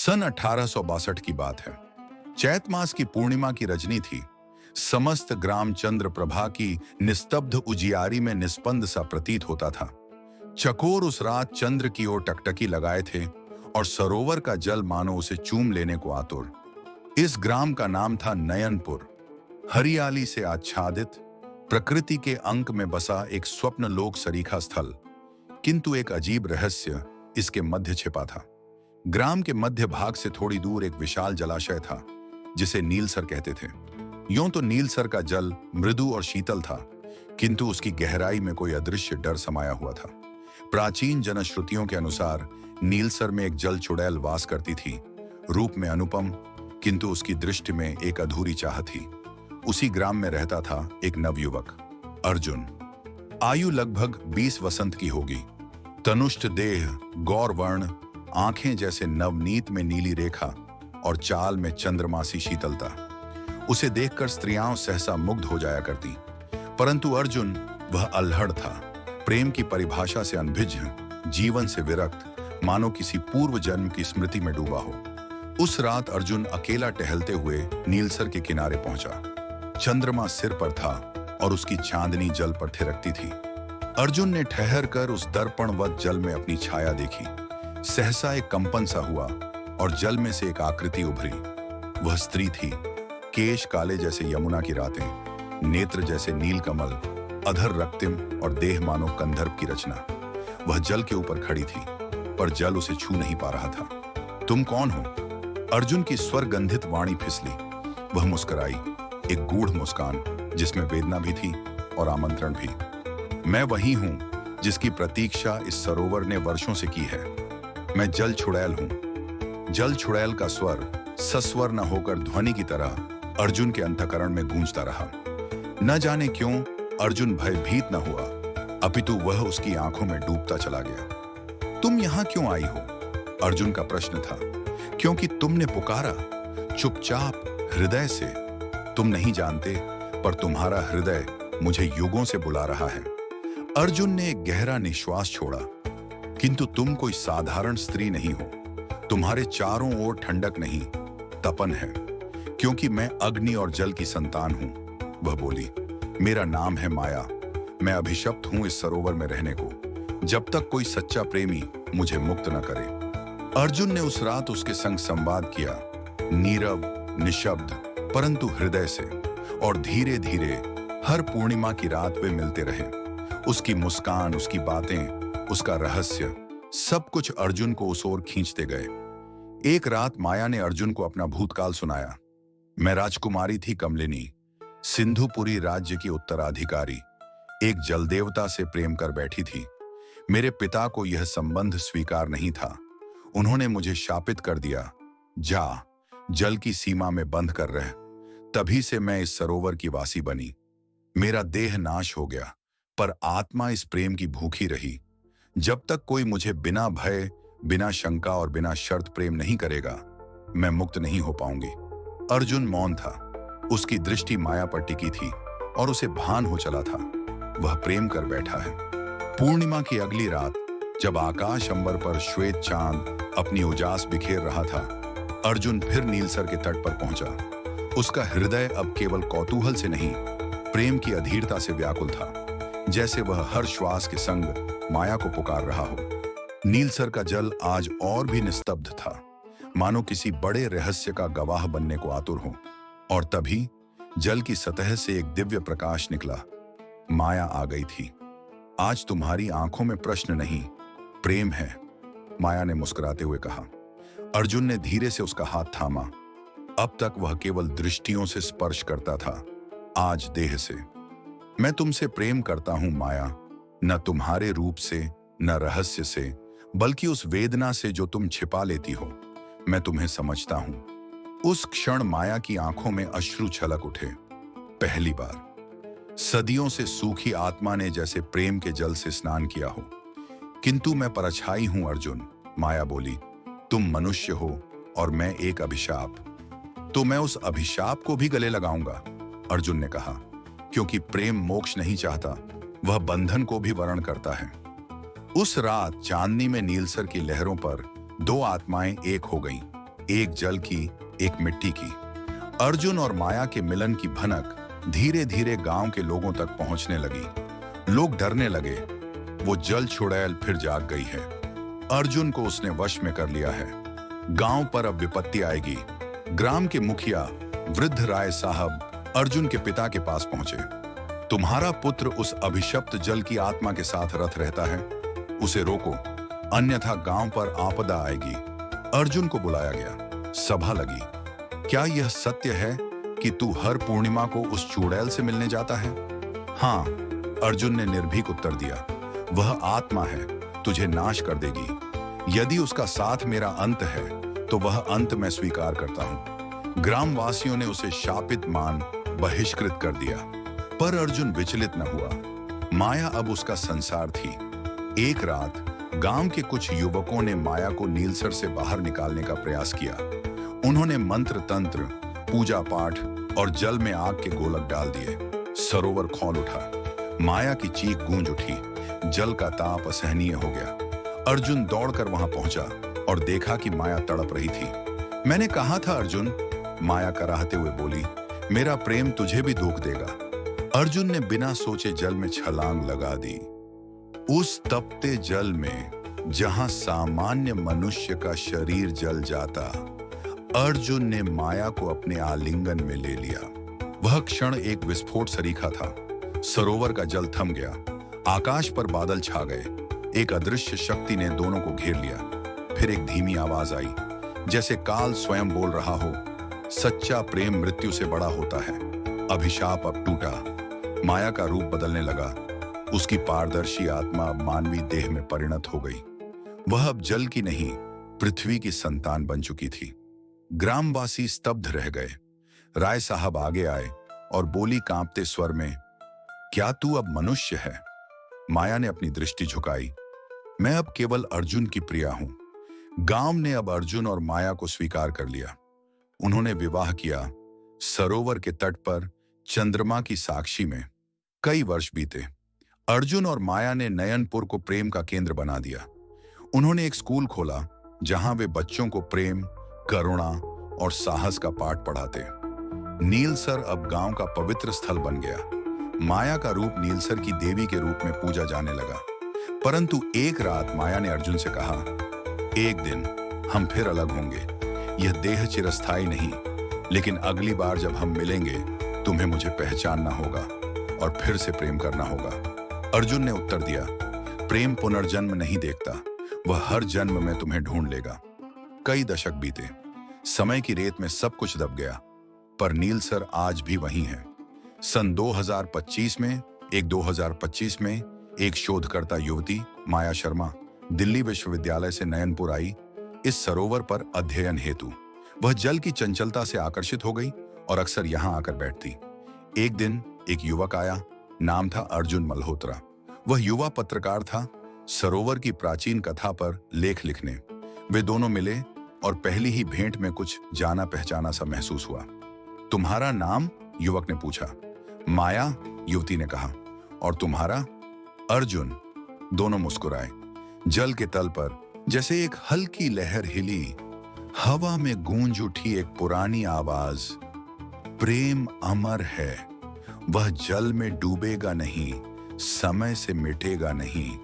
सन 1862 की बात है। चैत मास की पूर्णिमा की रजनी थी। समस्त ग्राम चंद्र प्रभा की निस्तब्ध उजियारी में निस्पंद सा प्रतीत होता था। चकोर उस रात चंद्र की ओर टकटकी लगाए थे और सरोवर का जल मानो उसे चूम लेने को आतुर। इस ग्राम का नाम था नयनपुर। हरियाली से आच्छादित, प्रकृति के अंक में बसा एक स्वप्न लोक सरीखा स्थल। किंतु एक अजीब रहस्य इसके मध्य छिपा था। ग्राम के मध्य भाग से थोड़ी दूर एक विशाल जलाशय था, जिसे नीलसर कहते थे। यूं तो नीलसर का जल मृदु और शीतल था, किंतु उसकी गहराई में कोई अदृश्य डर समाया हुआ था। प्राचीन जनश्रुतियों के अनुसार नीलसर में एक जल चुड़ैल वास करती थी। रूप में अनुपम, किंतु उसकी दृष्टि में एक अधूरी चाह थी। उसी ग्राम में रहता था एक नवयुवक, अर्जुन। आयु लगभग 20 वसंत की होगी। तनुष्ट देह, गौर वर्ण, आंखें जैसे नवनीत में नीली रेखा और चाल में चंद्रमासी शीतलता। उसे देखकर स्त्रियां सहसा मुग्ध हो जाया करती, परंतु अर्जुन वह अल्हड़ था। प्रेम की परिभाषा से अनभिज्ञ, जीवन से विरक्त, मानो किसी पूर्व जन्म की स्मृति में डूबा हो। उस रात अर्जुन अकेला टहलते हुए नीलसर के किनारे पहुंचा। चंद्रमा सिर पर था और उसकी चांदनी जल पर थिरकती थी। अर्जुन ने ठहर कर उस दर्पणवत जल में अपनी छाया देखी। सहसा एक कंपन सा हुआ और जल में से एक आकृति उभरी। वह स्त्री थी। केश काले जैसे यमुना की रातें, नेत्र जैसे नीलकमल, अधर रक्तिम और देह मानो कंधर्व की रचना। वह जल के ऊपर खड़ी थी, पर जल उसे छू नहीं पा रहा था। तुम कौन हो? अर्जुन की स्वर-गंधित वाणी फिसली। वह मुस्कुराई, एक गूढ़ मुस्कान जिसमें वेदना भी थी और आमंत्रण भी। मैं वही हूं जिसकी प्रतीक्षा इस सरोवर ने वर्षों से की है। मैं जल छुड़ैल हूं। जल छुड़ैल का स्वर सस्वर न होकर ध्वनि की तरह अर्जुन के अंतःकरण में गूंजता रहा। न जाने क्यों अर्जुन भयभीत न हुआ, अपितु वह उसकी आंखों में डूबता चला गया। तुम यहां क्यों आई हो? अर्जुन का प्रश्न था। क्योंकि तुमने पुकारा, चुपचाप, हृदय से। तुम नहीं जानते, पर तुम्हारा हृदय मुझे युगों से बुला रहा है। अर्जुन ने एक गहरा निश्वास छोड़ा। किंतु तुम कोई साधारण स्त्री नहीं हो। तुम्हारे चारों ओर ठंडक नहीं, तपन है। क्योंकि मैं अग्नि और जल की संतान हूं, वह बोली। मेरा नाम है माया। मैं अभिशप्त हूं इस सरोवर में रहने को, जब तक कोई सच्चा प्रेमी मुझे मुक्त न करे। अर्जुन ने उस रात उसके संग संवाद किया, नीरव, निशब्द, परंतु हृदय से। और धीरे धीरे हर पूर्णिमा की रात वे मिलते रहे। उसकी मुस्कान, उसकी बातें, उसका रहस्य, सब कुछ अर्जुन को उस ओर खींचते गए। एक रात माया ने अर्जुन को अपना भूतकाल सुनाया। मैं राजकुमारी थी कमलिनी, सिंधुपुरी राज्य की उत्तराधिकारी। एक जलदेवता से प्रेम कर बैठी थी। मेरे पिता को यह संबंध स्वीकार नहीं था। उन्होंने मुझे शापित कर दिया, जा, जल की सीमा में बंध कर रह। तभी से मैं इस सरोवर की वासी बनी। मेरा देह नाश हो गया, पर आत्मा इस प्रेम की भूखी रही। जब तक कोई मुझे बिना भय, बिना शंका और बिना शर्त प्रेम नहीं करेगा, मैं मुक्त नहीं हो पाऊंगी। अर्जुन मौन था। उसकी दृष्टि माया पर टिकी थी और उसे भान हो चला था, वह प्रेम कर बैठा है। पूर्णिमा की अगली रात, जब आकाश अंबर पर श्वेत चांद अपनी उजास बिखेर रहा था, अर्जुन फिर नीलसर के तट पर पहुंचा। उसका हृदय अब केवल कौतूहल से नहीं, प्रेम की अधीरता से व्याकुल था। जैसे वह हर श्वास के संग माया को पुकार रहा हो। नीलसर का जल आज और भी निस्तब्ध था, मानो किसी बड़े रहस्य का गवाह बनने को आतुर हो। और तभी जल की सतह से एक दिव्य प्रकाश निकला। माया आ गई थी। आज तुम्हारी आंखों में प्रश्न नहीं, प्रेम है, माया ने मुस्कुराते हुए कहा। अर्जुन ने धीरे से उसका हाथ थामा। अब तक वह केवल दृष्टियों से स्पर्श करता था, आज देह से। मैं तुमसे प्रेम करता हूं माया, न तुम्हारे रूप से, न रहस्य से, बल्कि उस वेदना से जो तुम छिपा लेती हो। मैं तुम्हें समझता हूं। उस क्षण माया की आंखों में अश्रु छलक उठे। पहली बार सदियों से सूखी आत्मा ने जैसे प्रेम के जल से स्नान किया हो। किंतु मैं परछाई हूं अर्जुन, माया बोली। तुम मनुष्य हो और मैं एक अभिशाप। तो मैं उस अभिशाप को भी गले लगाऊंगा, अर्जुन ने कहा। क्योंकि प्रेम मोक्ष नहीं चाहता, वह बंधन को भी वर्ण करता है। उस रात चांदनी में नीलसर की लहरों पर दो आत्माएं एक हो गईं। एक जल की, एक मिट्टी की। अर्जुन और माया के मिलन की भनक धीरे धीरे गांव के लोगों तक पहुंचने लगी। लोग डरने लगे, वो जल चुड़ैल फिर जाग गई है। अर्जुन को उसने वश में कर लिया है। गांव पर अब विपत्ति आएगी। ग्राम के मुखिया वृद्ध राय साहब अर्जुन के पिता के पास पहुंचे। तुम्हारा पुत्र उस अभिशप्त जल की आत्मा के साथ रथ रहता है, उसे रोको, अन्यथा गांव पर आपदा आएगी। अर्जुन को बुलाया गया। सभा लगी। क्या यह सत्य है कि तू हर पूर्णिमा को उस चुड़ैल से मिलने जाता है? हाँ, अर्जुन ने निर्भीक उत्तर दिया। वह आत्मा है, तुझे नाश कर देगी। यदि उसका साथ मेरा अंत है तो वह अंत मैं स्वीकार करता हूं। ग्रामवासियों ने उसे शापित मान बहिष्कृत कर दिया, पर अर्जुन विचलित न हुआ। माया अब उसका संसार थी। एक रात गांव के कुछ युवकों ने माया को नीलसर से बाहर निकालने का प्रयास किया। उन्होंने मंत्र तंत्र, पूजा पाठ और जल में आग के गोलक डाल दिए। सरोवर खौल उठा। माया की चीख गूंज उठी। जल का ताप असहनीय हो गया। अर्जुन दौड़कर वहां पहुंचा और देखा कि माया तड़प रही थी। मैंने कहा था अर्जुन, माया कराहते हुए बोली, मेरा प्रेम तुझे भी दुख देगा। अर्जुन ने बिना सोचे जल में छलांग लगा दी। उस तपते जल में जहां सामान्य मनुष्य का शरीर जल जाता, अर्जुन ने माया को अपने आलिंगन में ले लिया। वह क्षण एक विस्फोट सरीखा था। सरोवर का जल थम गया। आकाश पर बादल छा गए। एक अदृश्य शक्ति ने दोनों को घेर लिया। फिर एक धीमी आवाज आई, जैसे काल स्वयं बोल रहा हो, सच्चा प्रेम मृत्यु से बड़ा होता है। अभिशाप अब टूटा। माया का रूप बदलने लगा। उसकी पारदर्शी आत्मा अब मानवीय देह में परिणत हो गई। वह अब जल की नहीं, पृथ्वी की संतान बन चुकी थी। ग्रामवासी स्तब्ध रह गए। राय साहब आगे आए और बोली कांपते स्वर में, क्या तू अब मनुष्य है? माया ने अपनी दृष्टि झुकाई। मैं अब केवल अर्जुन की प्रिया हूं। गांव ने अब अर्जुन और माया को स्वीकार कर लिया। उन्होंने विवाह किया। सरोवर के तट पर चंद्रमा की साक्षी में। कई वर्ष बीते। अर्जुन और माया ने नयनपुर को प्रेम का केंद्र बना दिया। उन्होंने एक स्कूल खोला जहां वे बच्चों को प्रेम, करुणा और साहस का पाठ पढ़ाते। नीलसर अब गांव का पवित्र स्थल बन गया। माया का रूप नीलसर की देवी के रूप में पूजा जाने लगा। परंतु एक रात माया ने अर्जुन से कहा, एक दिन हम फिर अलग होंगे। यह देह चिरस्थायी नहीं, लेकिन अगली बार जब हम मिलेंगे तुम्हें मुझे पहचानना होगा और फिर से प्रेम करना होगा। अर्जुन ने उत्तर दिया, प्रेम पुनर्जन्म नहीं देखता, वह हर जन्म में तुम्हें ढूंढ लेगा। कई दशक बीते। समय की रेत में सब कुछ दब गया, पर नीलसर आज भी वहीं है। सन 2025 में एक शोधकर्ता युवती माया शर्मा दिल्ली विश्वविद्यालय से नयनपुर आई इस सरोवर पर अध्ययन हेतु। वह जल की चंचलता से आकर्षित हो गई और अक्सर यहां आकर बैठती। एक दिन एक युवक आया। नाम था अर्जुन मल्होत्रा। वह युवा पत्रकार था, सरोवर की प्राचीन कथा पर लेख लिखने। वे दोनों मिले और पहली ही भेंट में कुछ जाना पहचाना सा महसूस हुआ। तुम्हारा नाम? युवक ने पूछा। माया, युवती ने कहा। और तुम्हारा? अर्जुन। दोनों मुस्कुराए। जल के तल पर जैसे एक हल्की लहर हिली। हवा में गूंज उठी एक पुरानी आवाज, प्रेम अमर है, वह जल में डूबेगा नहीं, समय से मिटेगा नहीं।